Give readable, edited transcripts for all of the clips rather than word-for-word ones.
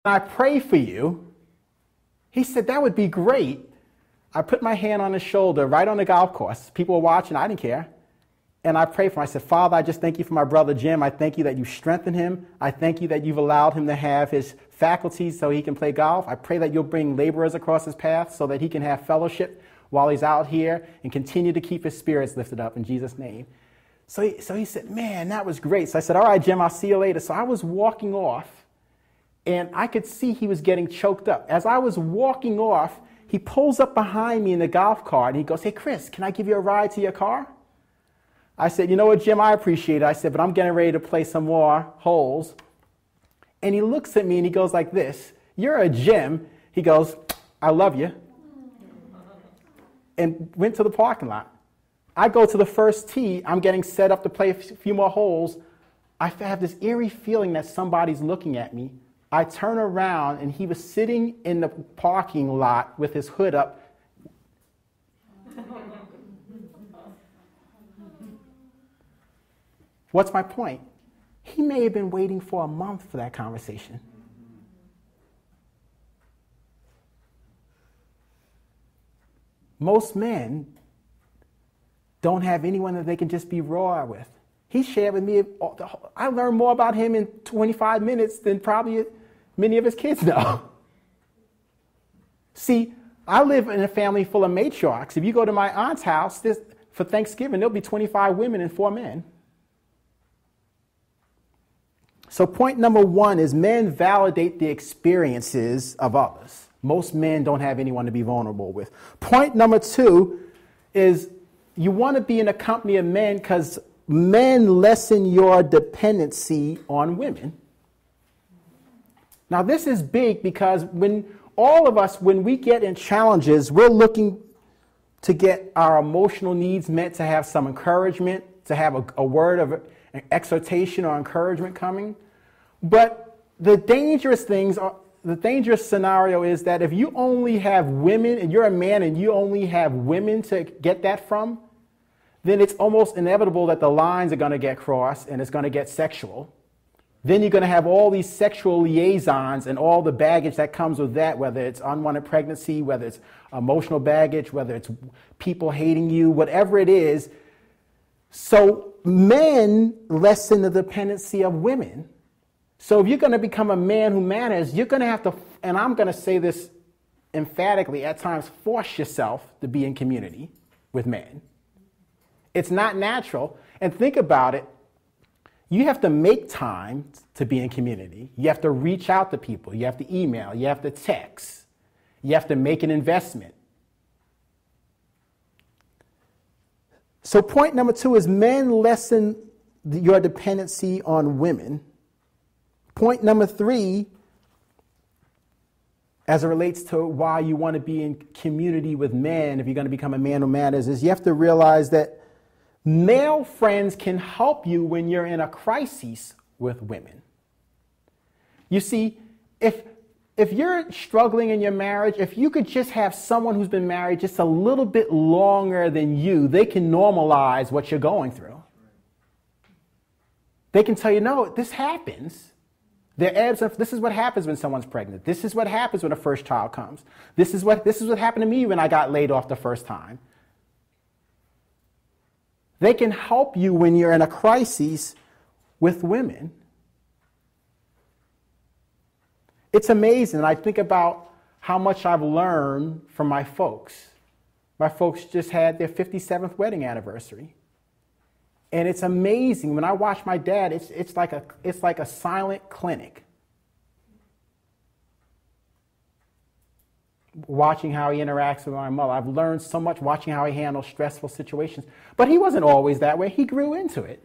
I pray for you? He said, that would be great. I put my hand on his shoulder right on the golf course. People were watching. I didn't care. And I prayed for him. I said, Father, I just thank you for my brother Jim. I thank you that you strengthened him. I thank you that you've allowed him to have his faculties so he can play golf. I pray that you'll bring laborers across his path so that he can have fellowship while he's out here and continue to keep his spirits lifted up in Jesus' name. So he said, man, that was great. So I said, all right, Jim, I'll see you later. So I was walking off, and I could see he was getting choked up. As I was walking off, he pulls up behind me in the golf cart, and he goes, hey, Chris, can I give you a ride to your car? I said, you know what, Jim, I appreciate it. I said, but I'm getting ready to play some more holes. And he looks at me, and he goes like this, you're a Jim. He goes, I love you. And went to the parking lot. I go to the first tee. I'm getting set up to play a few more holes. I have this eerie feeling that somebody's looking at me. I turn around, and he was sitting in the parking lot with his hood up. What's my point? He may have been waiting for a month for that conversation. Most men don't have anyone that they can just be raw with. He shared with me, I learned more about him in 25 minutes than probably many of his kids know. See, I live in a family full of matriarchs. If you go to my aunt's house for Thanksgiving, there'll be 25 women and 4 men. So point number 1 is men validate the experiences of others. Most men don't have anyone to be vulnerable with. Point number 2 is you want to be in a company of men because men lessen your dependency on women. Now, this is big because when we get in challenges, we're looking to get our emotional needs met, to have some encouragement, to have a word of an exhortation or encouragement coming. But the dangerous scenario is that if you only have women and you're a man and you only have women to get that from, then it's almost inevitable that the lines are going to get crossed and it's going to get sexual. Then you're going to have all these sexual liaisons and all the baggage that comes with that, whether it's unwanted pregnancy, whether it's emotional baggage, whether it's people hating you, whatever it is. So men lessen the dependency of women. So if you're going to become a man who matters, you're going to have to, and I'm going to say this emphatically, at times force yourself to be in community with men. It's not natural. And think about it. You have to make time to be in community. You have to reach out to people. You have to email. You have to text. You have to make an investment. So point number 2 is men lessen your dependency on women. Point number 3, as it relates to why you want to be in community with men, if you're going to become a man who matters, is you have to realize that male friends can help you when you're in a crisis with women. You see, if you're struggling in your marriage, if you could just have someone who's been married just a little bit longer than you, they can normalize what you're going through. They can tell you, no, this happens. This is what happens when someone's pregnant. This is what happens when a first child comes. This is what happened to me when I got laid off the first time. They can help you when you're in a crisis with women. It's amazing. I think about how much I've learned from my folks. My folks just had their 57th wedding anniversary. And it's amazing. When I watch my dad, it's like a silent clinic. Watching how he interacts with my mother. I've learned so much watching how he handles stressful situations. But he wasn't always that way. He grew into it.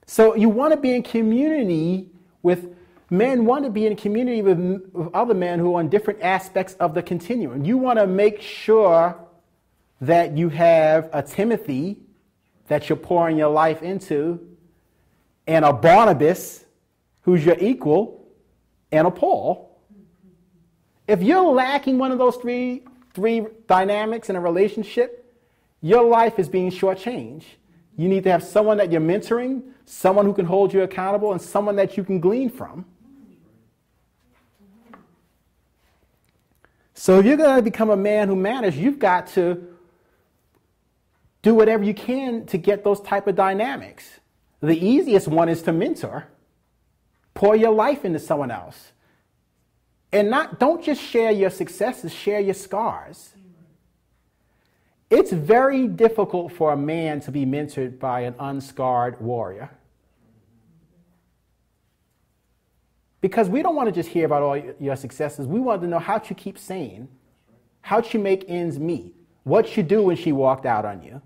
So you want to be in community with men, want to be in community with other men who are on different aspects of the continuum. You want to make sure that you have a Timothy that you're pouring your life into, and a Barnabas who's your equal, and a Paul. If you're lacking one of those three dynamics in a relationship, your life is being shortchanged. You need to have someone that you're mentoring, someone who can hold you accountable, and someone that you can glean from. So if you're going to become a man who matters, you've got to do whatever you can to get those type of dynamics. The easiest one is to mentor. Pour your life into someone else. And don't just share your successes, share your scars. It's very difficult for a man to be mentored by an unscarred warrior. Because we don't want to just hear about all your successes. We want to know how you keep sane, how you make ends meet, what you do when she walked out on you,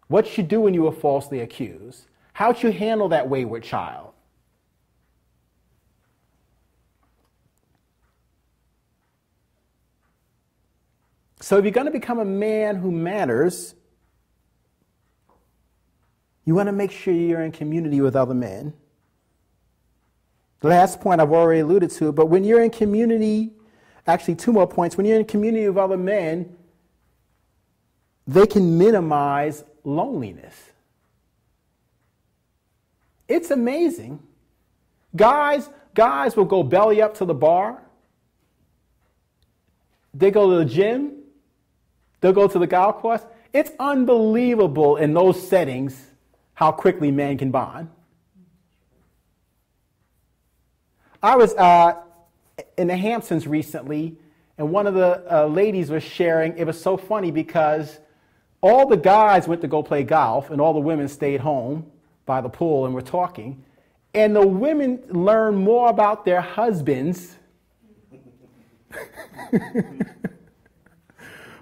what you do when you were falsely accused, how you handle that wayward child. So if you're going to become a man who matters, you want to make sure you're in community with other men. The last point I've already alluded to, but when you're in community, actually two more points, when you're in community with other men, they can minimize loneliness. It's amazing. Guys will go belly up to the bar. They go to the gym. They'll go to the golf course. It's unbelievable in those settings how quickly men can bond. I was in the Hamptons recently, and one of the ladies was sharing. It was so funny because all the guys went to go play golf, and all the women stayed home by the pool and were talking. And the women learned more about their husbands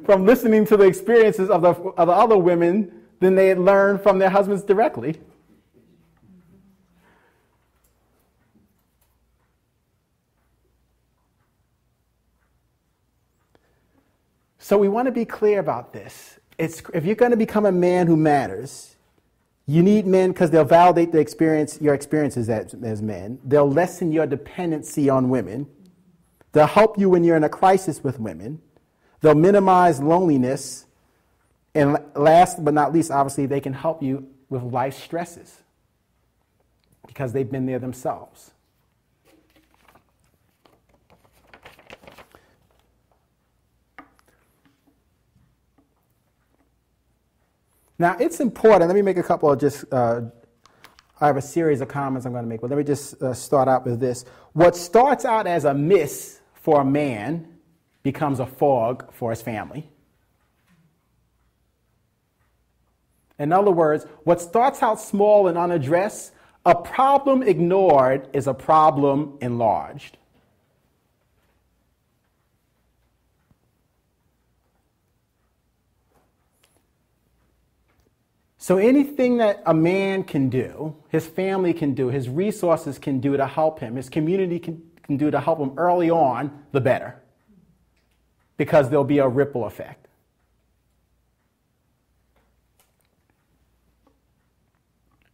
from listening to the experiences of the other women than they had learned from their husbands directly. So we want to be clear about this. If you're going to become a man who matters, you need men because they'll validate your experiences as men. They'll lessen your dependency on women. They'll help you when you're in a crisis with women. They'll minimize loneliness. And last but not least, obviously, they can help you with life stresses because they've been there themselves. Now, it's important. Let me make a couple of I have a series of comments I'm going to make, but let me just start out with this. What starts out as a miss for a man becomes a fog for his family. In other words, what starts out small and unaddressed, a problem ignored is a problem enlarged. So anything that a man can do, his family can do, his resources can do to help him, his community can do to help him early on, the better. Because there'll be a ripple effect.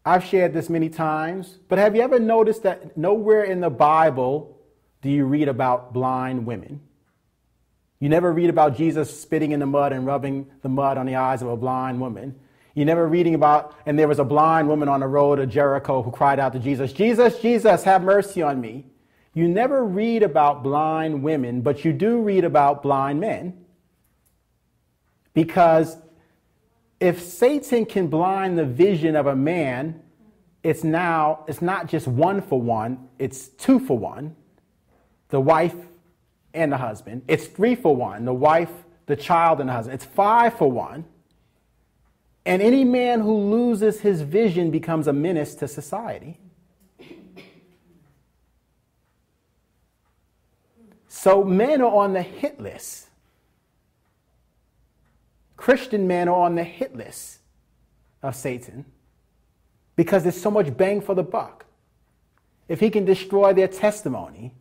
I've shared this many times, but have you ever noticed that nowhere in the Bible do you read about blind women? You never read about Jesus spitting in the mud and rubbing the mud on the eyes of a blind woman. You never reading about, and there was a blind woman on the road of Jericho who cried out to Jesus, "Jesus, Jesus, have mercy on me." You never read about blind women, but you do read about blind men. Because if Satan can blind the vision of a man, it's not just 1-for-1, it's 2-for-1. The wife and the husband. It's 3-for-1, the wife, the child, and the husband. It's 5-for-1. And any man who loses his vision becomes a menace to society. So men are on the hit list. Christian men are on the hit list of Satan because there's so much bang for the buck. If he can destroy their testimony,